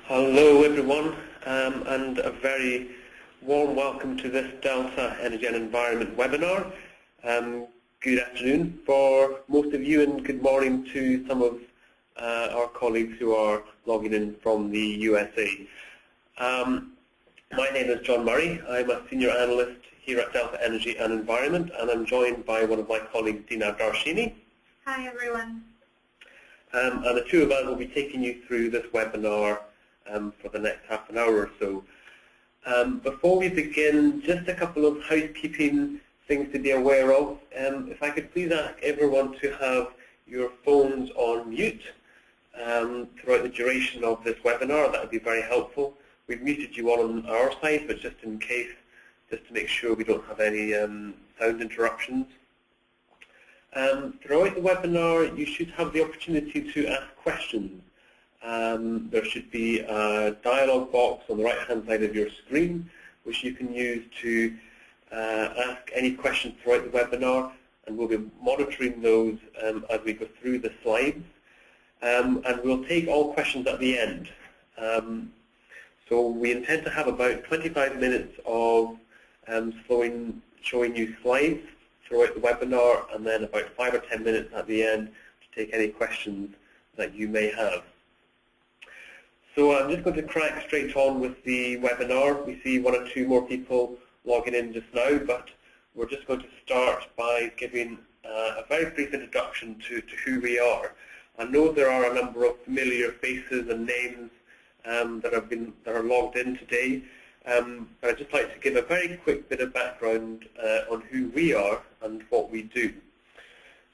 Hello everyone, and a very warm welcome to this Delta Energy and Environment webinar. Good afternoon for most of you and good morning to some of our colleagues who are logging in from the USA. My name is John Murray. I'm a Senior Analyst here at Delta Energy and Environment, and I'm joined by one of my colleagues, Dina Darshini. Hi everyone. And the two of us will be taking you through this webinar for the next half an hour or so. Before we begin, just a couple of housekeeping things to be aware of. If I could please ask everyone to have your phones on mute throughout the duration of this webinar, that would be very helpful. We've muted you all on our side, but just in case, just to make sure we don't have any sound interruptions. Throughout the webinar, you should have the opportunity to ask questions. There should be a dialog box on the right-hand side of your screen, which you can use to ask any questions throughout the webinar, and we'll be monitoring those as we go through the slides. And we'll take all questions at the end. So we intend to have about 25 minutes of showing you slides throughout the webinar, and then about 5 or 10 minutes at the end to take any questions that you may have. So I'm just going to crack straight on with the webinar. We see one or two more people logging in just now, but we're just going to start by giving a very brief introduction to who we are. I know there are a number of familiar faces and names that are logged in today, but I'd just like to give a very quick bit of background on who we are and what we do.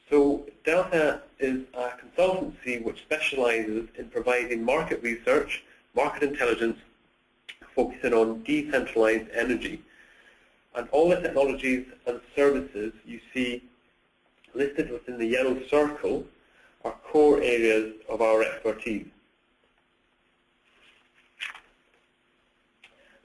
So Delta is a consultancy which specializes in providing market research, market intelligence, focusing on decentralized energy. And all the technologies and services you see listed within the yellow circle are core areas of our expertise.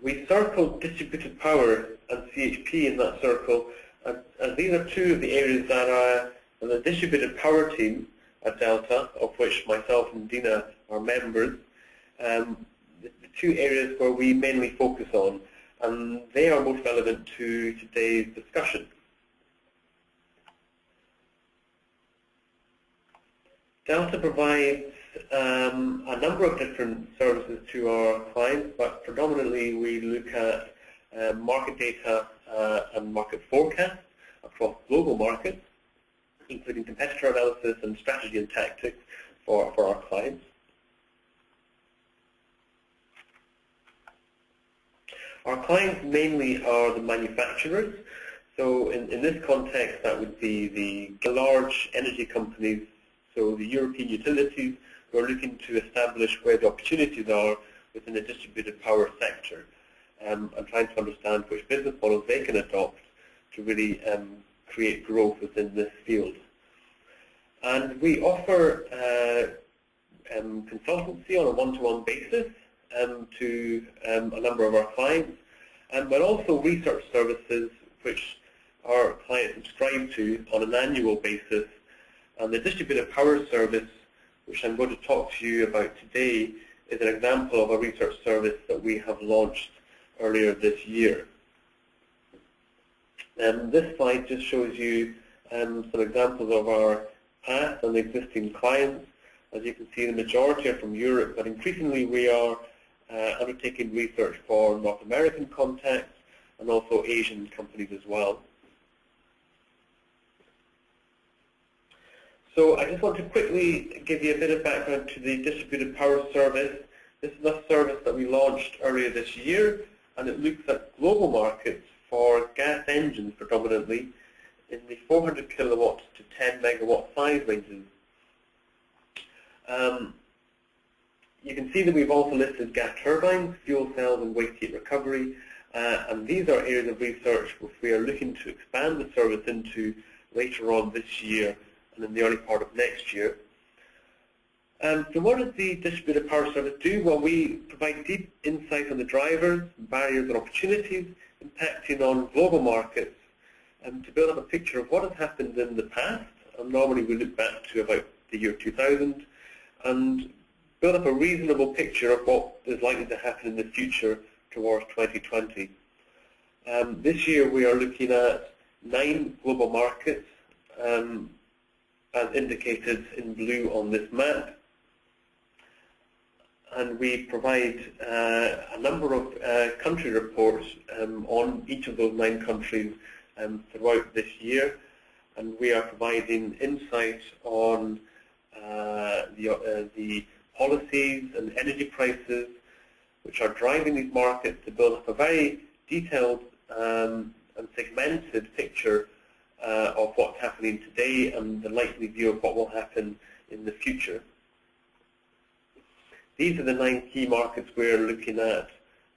We circled distributed power and CHP in that circle, and these are two of the areas that are the distributed power team at Delta, of which myself and Dina are members, the two areas where we mainly focus on, and they are most relevant to today's discussion. Delta provides a number of different services to our clients, but predominantly we look at market data and market forecasts across global markets, including competitor analysis and strategy and tactics for our clients. Our clients mainly are the manufacturers. So in this context, that would be the large energy companies, so the European utilities who are looking to establish where the opportunities are within the distributed power sector, and trying to understand which business models they can adopt to really create growth within this field. And we offer consultancy on a one-to-one basis to a number of our clients, but also research services which our clients subscribe to on an annual basis. And the distributed power service, which I'm going to talk to you about today, is an example of a research service that we have launched earlier this year. This slide just shows you some examples of our past and existing clients. As you can see, the majority are from Europe, but increasingly we are undertaking research for North American contacts and also Asian companies as well. So I just want to quickly give you a bit of background to the distributed power service. This is a service that we launched earlier this year, and it looks at global markets for gas engines predominantly in the 400 kilowatt to 10 megawatt size ranges. You can see that we've also listed gas turbines, fuel cells, and waste heat recovery, and these are areas of research which we are looking to expand the service into later on this year and in the early part of next year. So what does the distributed power service do? Well, we provide deep insight on the drivers, barriers and opportunities impacting on global markets, and to build up a picture of what has happened in the past. And normally we look back to about the year 2000, and build up a reasonable picture of what is likely to happen in the future towards 2020. This year we are looking at 9 global markets, as indicated in blue on this map, and we provide a number of country reports on each of those 9 countries throughout this year, and we are providing insights on the policies and energy prices which are driving these markets to build up a very detailed and segmented picture of what's happening today and the likely view of what will happen in the future. These are the 9 key markets we're looking at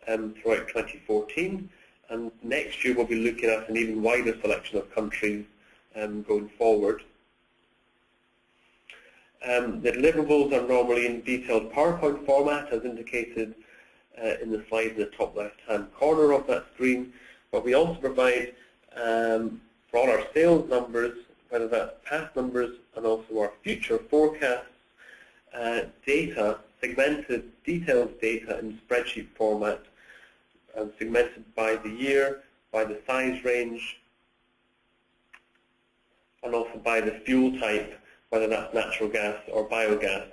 throughout 2014, and next year we'll be looking at an even wider selection of countries going forward. The deliverables are normally in detailed PowerPoint format, as indicated in the slide in the top left-hand corner of that screen, but we also provide, for all our sales numbers, whether that's past numbers and also our future forecasts, data, segmented, detailed data in spreadsheet format, and segmented by the year, by the size range, and also by the fuel type, whether that's natural gas or biogas.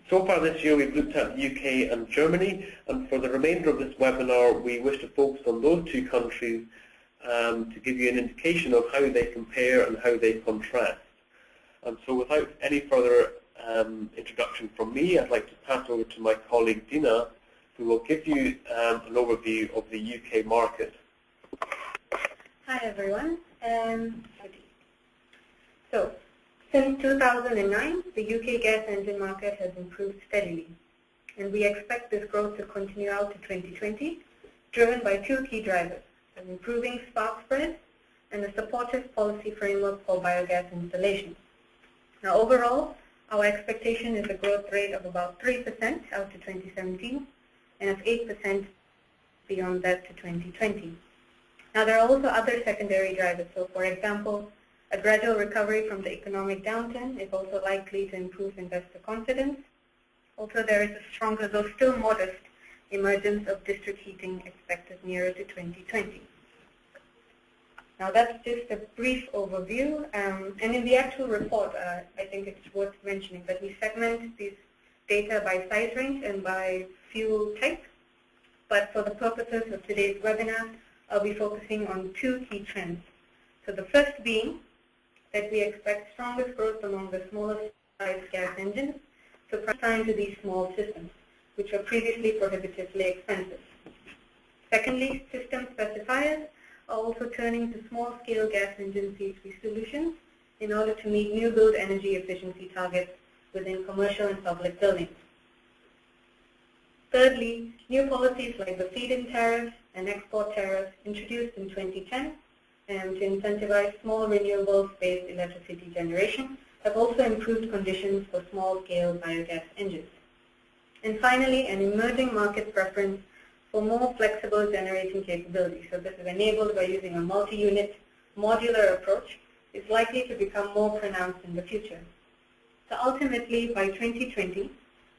So far this year we've looked at the UK and Germany, and for the remainder of this webinar we wish to focus on those 2 countries to give you an indication of how they compare and how they contrast. And so without any further introduction from me, I'd like to pass over to my colleague Dina, who will give you an overview of the UK market. Hi everyone. So, since 2009, the UK gas engine market has improved steadily, and we expect this growth to continue out to 2020, driven by 2 key drivers: an improving spark spread and a supportive policy framework for biogas installations. Now, overall, our expectation is a growth rate of about 3% out to 2017 and of 8% beyond that to 2020. Now, there are also other secondary drivers. So, for example, a gradual recovery from the economic downturn is also likely to improve investor confidence. Also, there is a stronger, though still modest, emergence of district heating expected nearer to 2020. Now, that's just a brief overview. And in the actual report, I think it's worth mentioning that we segment these data by size range and by fuel type. But for the purposes of today's webinar, I'll be focusing on 2 key trends. So the first being that we expect strongest growth among the smaller size gas engines, supplying to these small systems, which were previously prohibitively expensive. Secondly, system specifiers are also turning to small-scale gas engine C3 solutions in order to meet new build energy efficiency targets within commercial and public buildings. Thirdly, new policies like the feed-in tariff and export tariff introduced in 2010 to incentivize small renewables-based electricity generation have also improved conditions for small-scale biogas engines. And finally, an emerging market preference for more flexible generating capability. So this is enabled by using a multi-unit modular approach, is likely to become more pronounced in the future. So ultimately, by 2020,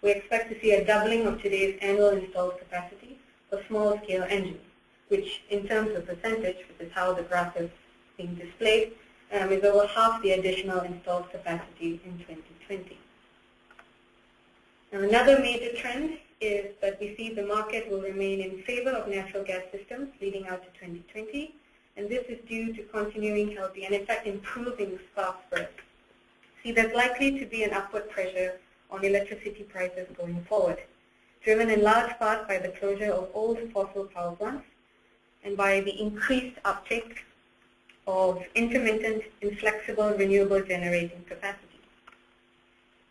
we expect to see a doubling of today's annual installed capacity for small-scale engines, which in terms of percentage, which is how the graph is being displayed, is over half the additional installed capacity in 2020. Now, another major trend is that we see the market will remain in favor of natural gas systems leading out to 2020, and this is due to continuing healthy and in fact improving spark spreads. See, there's likely to be an upward pressure on electricity prices going forward, driven in large part by the closure of old fossil power plants and by the increased uptake of intermittent, inflexible, renewable generating capacity.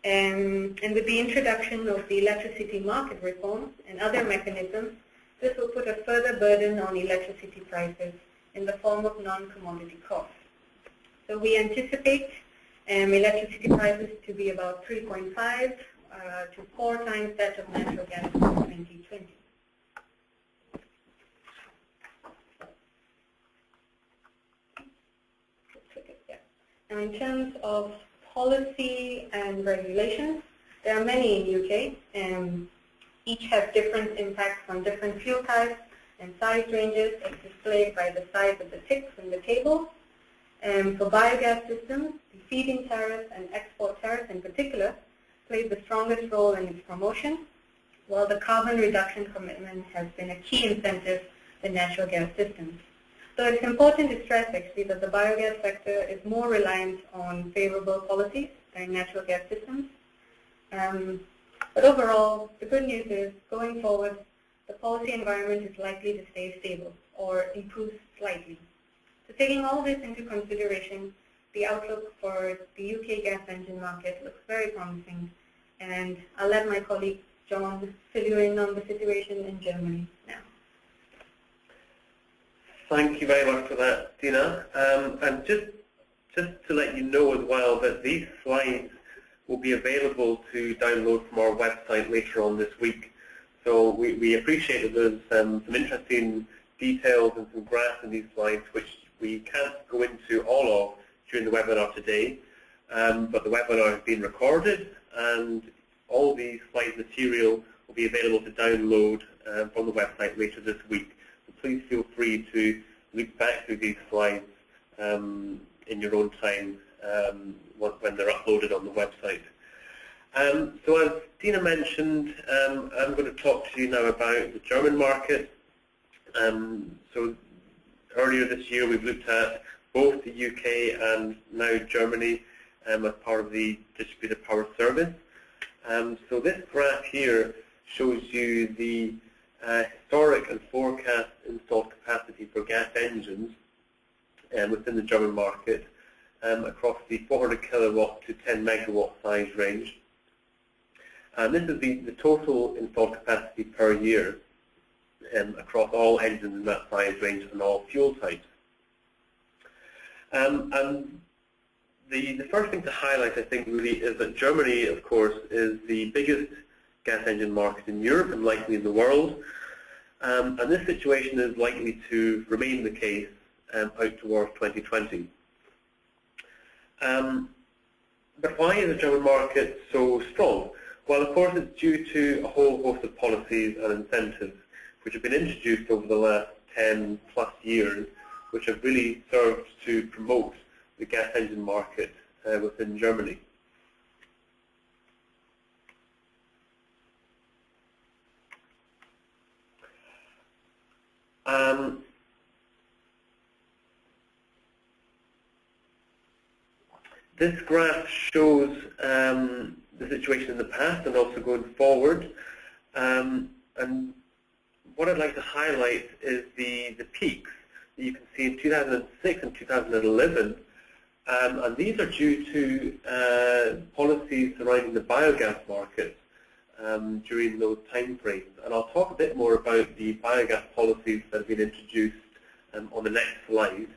And with the introduction of the electricity market reforms and other mechanisms, this will put a further burden on electricity prices in the form of non-commodity costs. So we anticipate electricity prices to be about 3.5 to 4 times that of natural gas in 2020. Now, in terms of policy and regulations. There are many in UK, and each have different impacts on different fuel types and size ranges, as displayed by the size of the ticks in the table. For biogas systems, the feed-in tariff and export tariff in particular played the strongest role in its promotion, while the carbon reduction commitment has been a key incentive in natural gas systems. So it's important to stress actually that the biogas sector is more reliant on favorable policies than natural gas systems. But overall, the good news is, going forward, the policy environment is likely to stay stable or improve slightly. So taking all this into consideration, the outlook for the UK gas engine market looks very promising, and I'll let my colleague John fill you in on the situation in Germany now. Thank you very much for that, Dina. And just to let you know as well that these slides will be available to download from our website later on this week. So we appreciate that there's some interesting details and some graphs in these slides which we can't go into all of during the webinar today, but the webinar has been recorded and all the slide material will be available to download from the website later this week. So please feel free to look back through these slides in your own time when they're uploaded on the website. So as Dina mentioned, I'm going to talk to you now about the German market. So earlier this year we've looked at both the UK and now Germany as part of the distributed power service. So this graph here shows you the historic and forecast installed capacity for gas engines within the German market across the 400 kilowatt to 10 megawatt size range. And this is the total installed capacity per year across all engines in that size range and all fuel types. And the first thing to highlight, I think, really is that Germany, of course, is the biggest gas engine market in Europe and likely in the world. And this situation is likely to remain the case out towards 2020. But why is the German market so strong? Well, of course, it's due to a whole host of policies and incentives which have been introduced over the last 10 plus years, which have really served to promote the gas engine market within Germany. This graph shows the situation in the past and also going forward. And what I'd like to highlight is the peaks that you can see in 2006 and 2011. And these are due to policies surrounding the biogas market during those time frames. And I'll talk a bit more about the biogas policies that have been introduced on the next slide.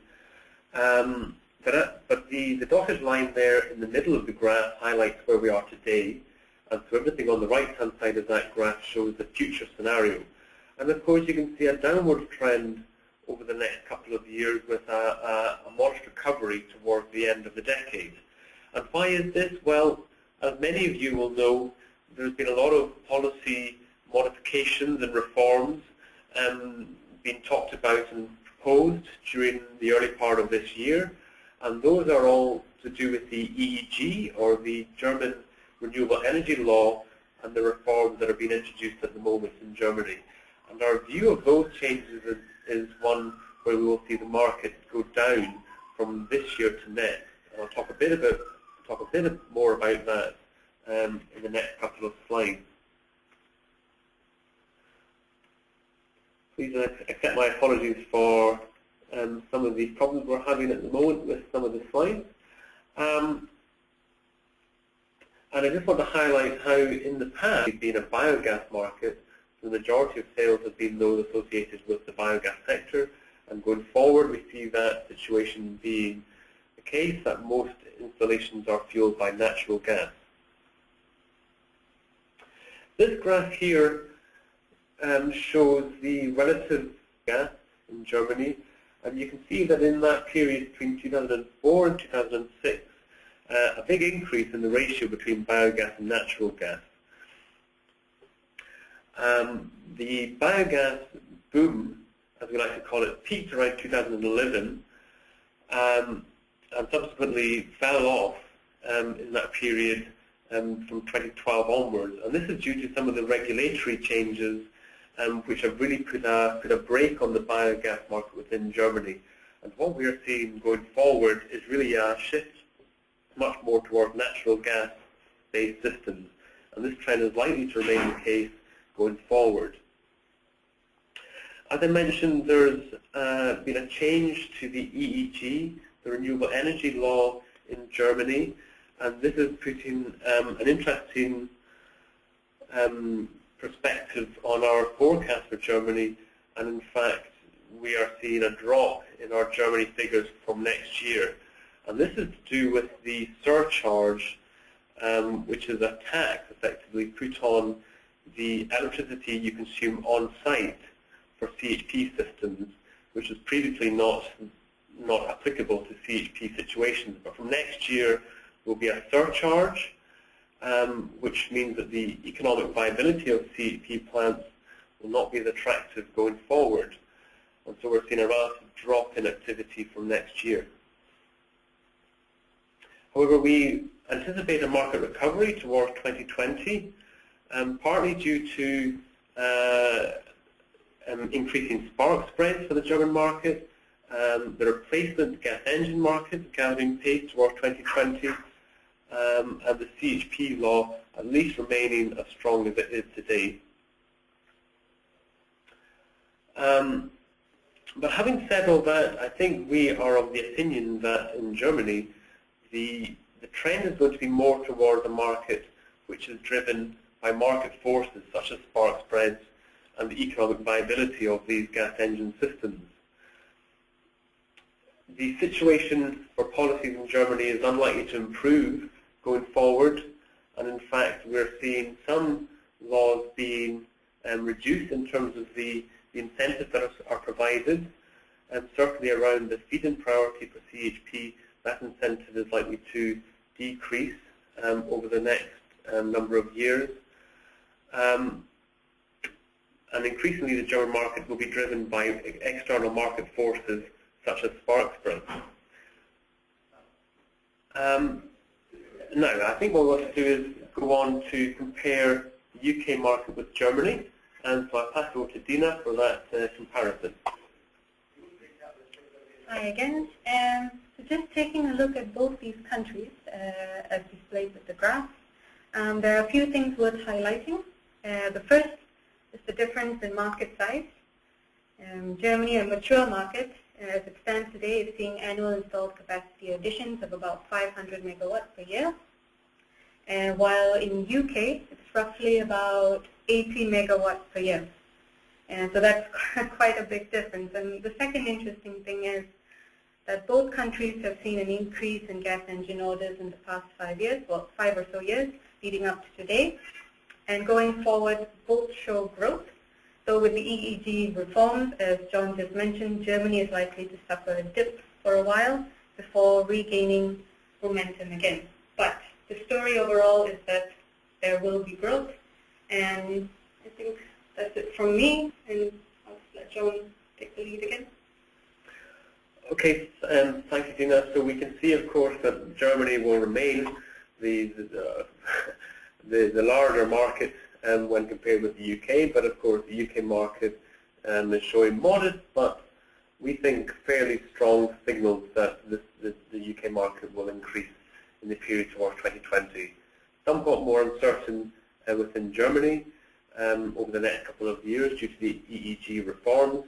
But the dotted line there in the middle of the graph highlights where we are today. And so everything on the right-hand side of that graph shows the future scenario. And of course you can see a downward trend over the next couple of years with a modest recovery towards the end of the decade. And why is this? Well, as many of you will know, there's been a lot of policy modifications and reforms being talked about and proposed during the early part of this year. And those are all to do with the EEG, or the German Renewable Energy Law, and the reforms that are being introduced at the moment in Germany. And our view of those changes is one where we will see the market go down from this year to next. And I'll talk a bit more about that in the next couple of slides. Please accept my apologies for some of the problems we're having at the moment with some of the slides. And I just want to highlight how in the past we've been a biogas market. The majority of sales have been those associated with the biogas sector, and going forward we see that situation being the case, that most installations are fueled by natural gas. This graph here shows the relative gas in Germany, and you can see that in that period between 2004 and 2006, a big increase in the ratio between biogas and natural gas. The biogas boom, as we like to call it, peaked around 2011 and subsequently fell off in that period from 2012 onwards. And this is due to some of the regulatory changes which have really put a brake on the biogas market within Germany. And what we are seeing going forward is really a shift much more towards natural gas-based systems. And this trend is likely to remain the case going forward. As I mentioned, there's been a change to the EEG, the Renewable Energy Law in Germany, and this is putting an interesting perspective on our forecast for Germany, and in fact we are seeing a drop in our Germany figures from next year. And this is to do with the surcharge, which is a tax effectively put on the electricity you consume on site for CHP systems, which was previously not applicable to CHP situations. But from next year will be a surcharge, which means that the economic viability of CHP plants will not be as attractive going forward. And so we're seeing a relative drop in activity from next year. However, we anticipate a market recovery towards 2020, partly due to increasing spark spreads for the German market, the replacement gas engine market gathering pace towards 2020, and the CHP law at least remaining as strong as it is today. But having said all that, I think we are of the opinion that in Germany the trend is going to be more towards a market which is driven by market forces such as spark spreads and the economic viability of these gas engine systems. The situation for policies in Germany is unlikely to improve going forward, and in fact we're seeing some laws being reduced in terms of the incentives that are provided, and certainly around the feed-in priority for CHP, that incentive is likely to decrease over the next number of years. And increasingly the German market will be driven by external market forces such as spark spreads. Now, I think what we'll have to do is go on to compare the UK market with Germany, and so I'll pass it over to Dina for that comparison. Hi again. So just taking a look at both these countries, as displayed with the graph, there are a few things worth highlighting. The first is the difference in market size. Germany, a mature market, as it stands today, is seeing annual installed capacity additions of about 500 megawatts per year, while in UK it's roughly about 80 megawatts per year. And so that's quite a big difference. And the second interesting thing is that both countries have seen an increase in gas engine orders in the past 5 years, well, 5 or so years, leading up to today. And going forward, both show growth. So with the EEG reforms, as John just mentioned, Germany is likely to suffer a dip for a while before regaining momentum again. But the story overall is that there will be growth, and I think that's it from me, and I'll let John take the lead again. Okay, thank you, Dina. So we can see, of course, that Germany will remain the larger market when compared with the UK, but of course the UK market is showing modest, but we think fairly strong signals that the UK market will increase in the period towards 2020. Somewhat more uncertain within Germany over the next couple of years due to the EEG reforms,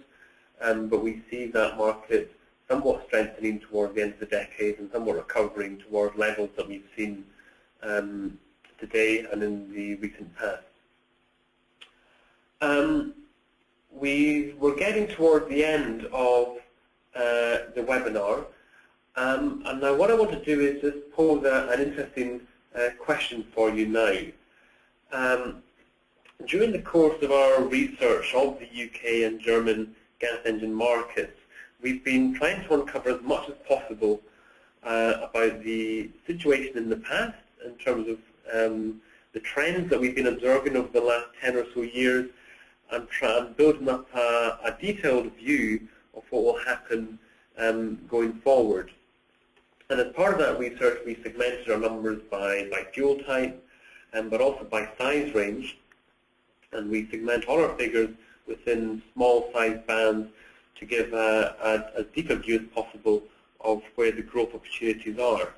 but we see that market somewhat strengthening towards the end of the decade and somewhat recovering towards levels that we've seen today and in the recent past. We're getting towards the end of the webinar, and now what I want to do is just pose an interesting question for you now. During the course of our research of the UK and German gas engine markets, we've been trying to uncover as much as possible about the situation in the past in terms of the trends that we've been observing over the last 10 or so years, and building up a detailed view of what will happen going forward. And as part of that research, we segmented our numbers by fuel type, but also by size range. And we segment all our figures within small size bands to give as deep a view as possible of where the growth opportunities are.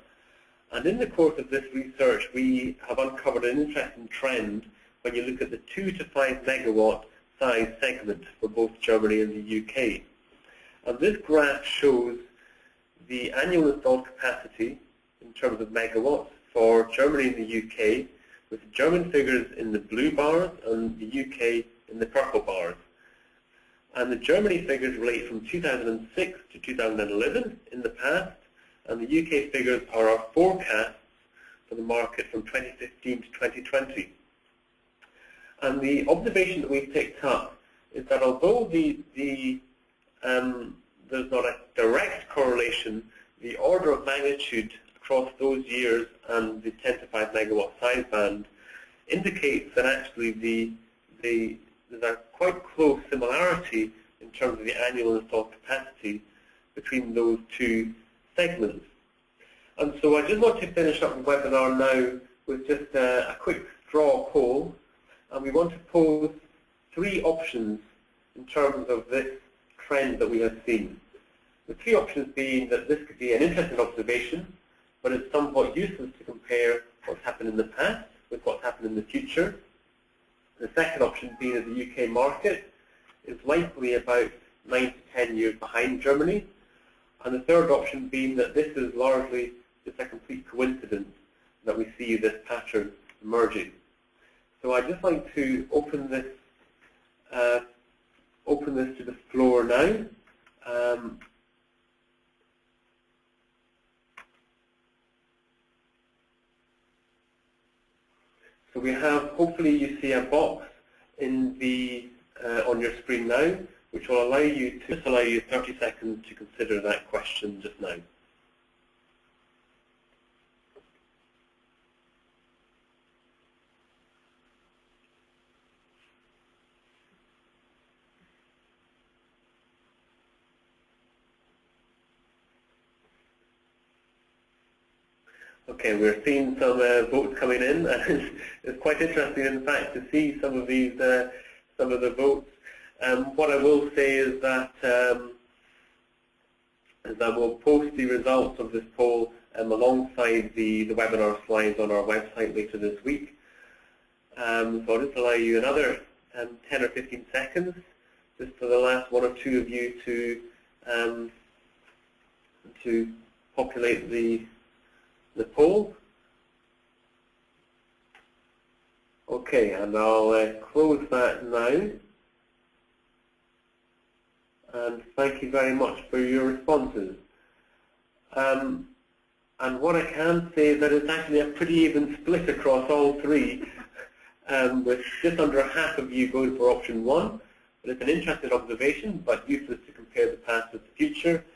And in the course of this research, we have uncovered an interesting trend when you look at the 2 to 5 megawatt size segment for both Germany and the UK. And this graph shows the annual installed capacity in terms of megawatts for Germany and the UK, with the German figures in the blue bars and the UK in the purple bars. And the Germany figures relate from 2006 to 2011 in the past, and the UK figures are our forecasts for the market from 2015 to 2020. And the observation that we've picked up is that although there's not a direct correlation, the order of magnitude across those years and the 10 to 5 megawatt size band indicates that actually there's a quite close similarity in terms of the annual installed capacity between those two segments. And so I just want to finish up the webinar now with just a quick straw poll, and we want to pose 3 options in terms of this trend that we have seen. The 3 options being that this could be an interesting observation, but it's somewhat useless to compare what's happened in the past with what's happened in the future. The second option being that the UK market is likely about 9 to 10 years behind Germany. And the third option being that this is largely just a complete coincidence that we see this pattern emerging. So I'd just like to open this to the floor now. So we have, hopefully you see a box in the on your screen now, which will allow you 30 seconds to consider that question just now. Okay, we're seeing some votes coming in, and it's quite interesting, in fact, to see some of these, some of the votes. What I will say is that we'll post the results of this poll alongside the webinar slides on our website later this week. So I'll just allow you another 10 or 15 seconds, just for the last 1 or 2 of you to populate the poll. Okay, and I'll close that now. And thank you very much for your responses. And what I can say is that it's actually a pretty even split across all 3, with just under half of you going for option 1. But it's an interesting observation, but useless to compare the past with the future.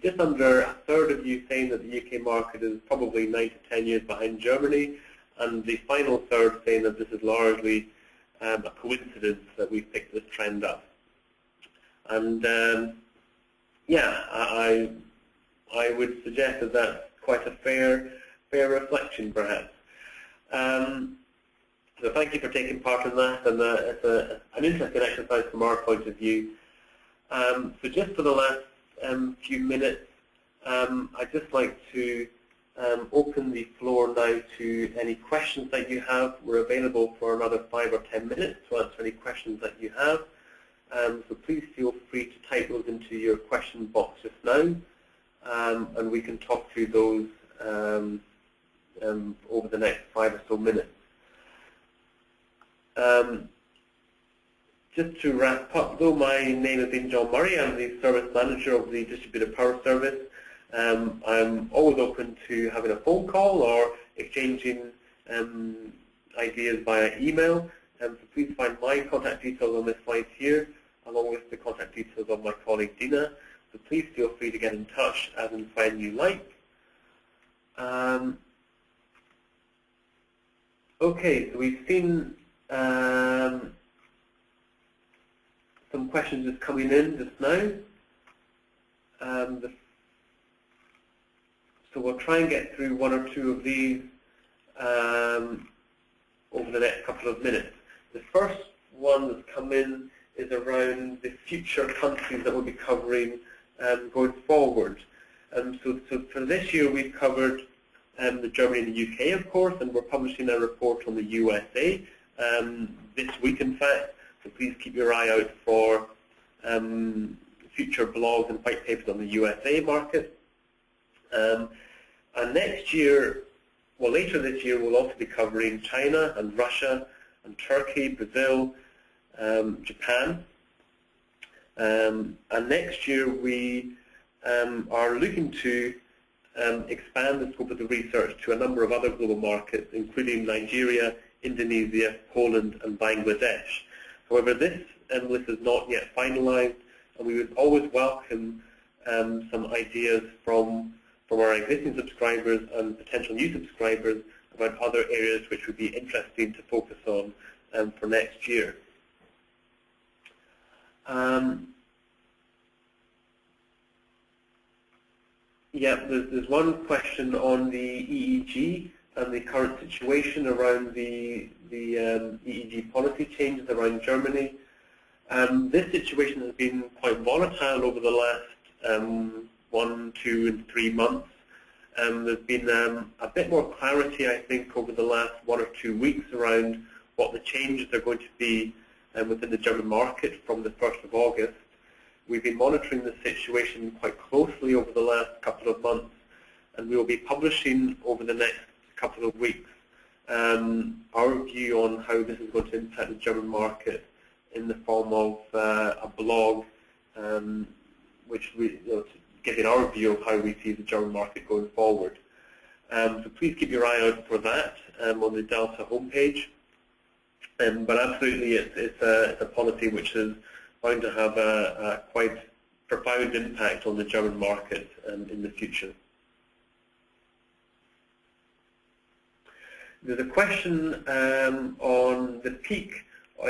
Just under a third of you saying that the UK market is probably 9 to 10 years behind Germany, and the final third saying that this is largely a coincidence that we've picked this trend up. And yeah, I would suggest that that's quite a fair reflection, perhaps. So thank you for taking part in that, and it's an interesting exercise from our point of view. So just for the last few minutes, I'd just like to open the floor now to any questions that you have. We're available for another 5 or 10 minutes to answer any questions that you have. So please feel free to type those into your question box just now, and we can talk through those over the next 5 or so minutes. Just to wrap up, though, my name is John Murray. I'm the Service Manager of the Distributed Power Service. I'm always open to having a phone call or exchanging ideas via email. So please find my contact details on this slide here, along with the contact details of my colleague Dina, So please feel free to get in touch as and when you like. Okay, so we've seen some questions just coming in just now. So we'll try and get through one or two of these over the next couple of minutes. The first one that's come in is around the future countries that we'll be covering going forward. So for this year we've covered the Germany and the UK, of course, and we're publishing a report on the USA this week, in fact. So please keep your eye out for future blogs and white papers on the USA market. And next year, well, later this year, we'll also be covering China and Russia and Turkey, Brazil, Japan. And next year, we are looking to expand the scope of the research to a number of other global markets, including Nigeria, Indonesia, Poland, and Bangladesh. However, this list is not yet finalized, and we would always welcome some ideas from our existing subscribers and potential new subscribers about other areas which would be interesting to focus on for next year. Yeah, there's one question on the EEG and the current situation around the EEG policy changes around Germany. This situation has been quite volatile over the last 1, 2, and 3 months. There's been a bit more clarity, I think, over the last 1 or 2 weeks around what the changes are going to be within the German market from the 1st of August. We've been monitoring the situation quite closely over the last couple of months, and we will be publishing over the next couple of weeks our view on how this is going to impact the German market in the form of a blog, which we, giving our view of how we see the German market going forward. So please keep your eye out for that on the Delta homepage. But absolutely, it's a policy which is bound to have a quite profound impact on the German market in the future. There's a question on the peak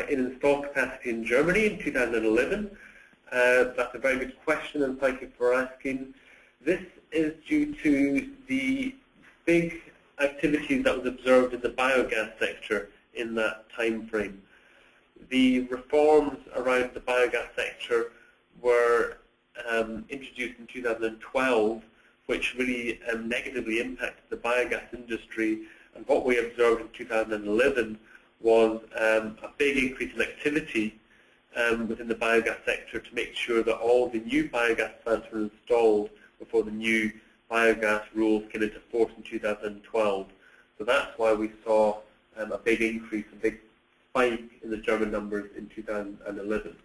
in installed capacity in Germany in 2011. That's a very good question, and thank you for asking. This is due to the big activities that was observed in the biogas sector in that time frame. The reforms around the biogas sector were introduced in 2012, which really negatively impacted the biogas industry. And what we observed in 2011 was a big increase in activity within the biogas sector to make sure that all the new biogas plants were installed before the new biogas rules came into force in 2012. So that's why we saw a big increase, a big spike in the German numbers in 2011.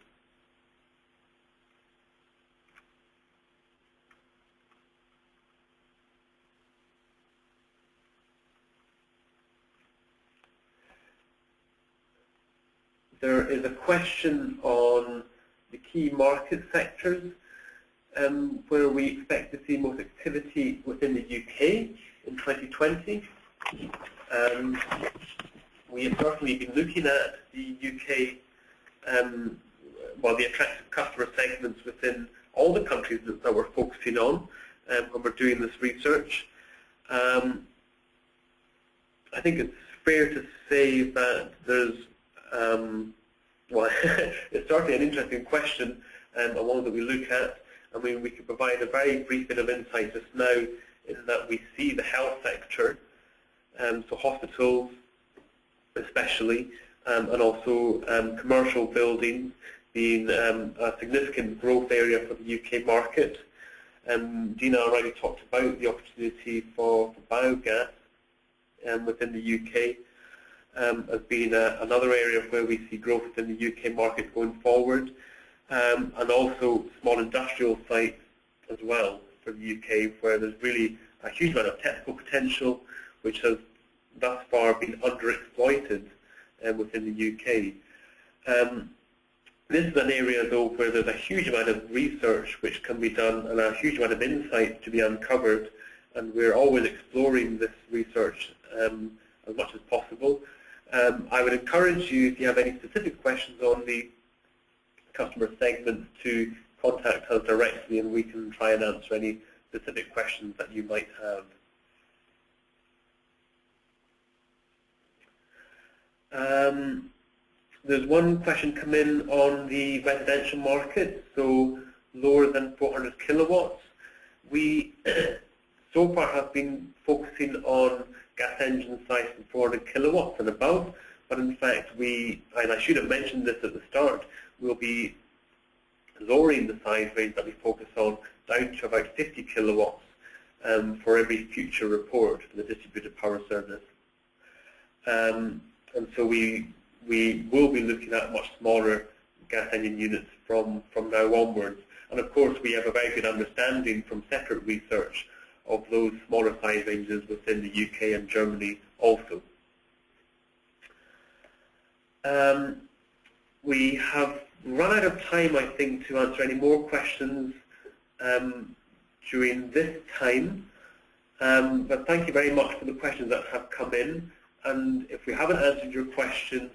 There is a question on the key market sectors where we expect to see most activity within the UK in 2020. We have certainly been looking at the UK, the attractive customer segments within all the countries that we're focusing on when we're doing this research. I think it's fair to say that there's it's certainly an interesting question and one that we look at. I mean, we could provide a very brief bit of insight just now in that we see the health sector, so hospitals especially, and also commercial buildings being a significant growth area for the UK market. Dina already talked about the opportunity for biogas within the UK. As being another area where we see growth in the UK market going forward, and also small industrial sites as well for the UK, where there's really a huge amount of technical potential, which has thus far been underexploited within the UK. This is an area, though, where there's a huge amount of research which can be done and a huge amount of insight to be uncovered, and we're always exploring this research as much as possible. I would encourage you, if you have any specific questions on the customer segments, to contact us directly, and we can try and answer any specific questions that you might have. There's one question come in on the residential market, so lower than 400 kilowatts. We so far have been focusing on gas engine size from 400 kilowatts and above, but in fact and I should have mentioned this at the start, we'll be lowering the size range that we focus on down to about 50 kilowatts for every future report for the distributed power service. And so we will be looking at much smaller gas engine units from now onwards. And of course, we have a very good understanding from separate research of those smaller size ranges within the UK and Germany also. We have run out of time, I think, to answer any more questions during this time. But thank you very much for the questions that have come in. And if we haven't answered your question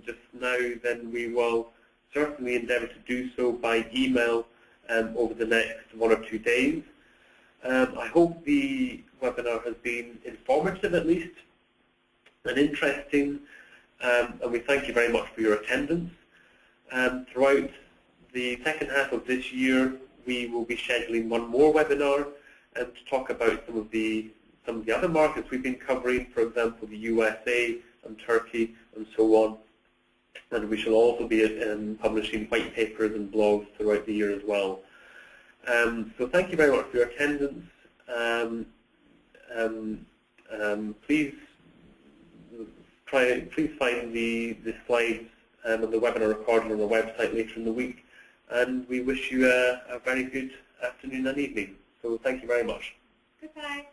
just now, then we will certainly endeavour to do so by email over the next 1 or 2 days. I hope the webinar has been informative at least and interesting, and we thank you very much for your attendance. Throughout the second half of this year, we will be scheduling one more webinar to talk about some of the other markets we've been covering, for example, the USA and Turkey and so on. And we shall also be publishing white papers and blogs throughout the year as well. So thank you very much for your attendance. Please find the slides and the webinar recording on the website later in the week. And we wish you a very good afternoon and evening. So thank you very much. Goodbye.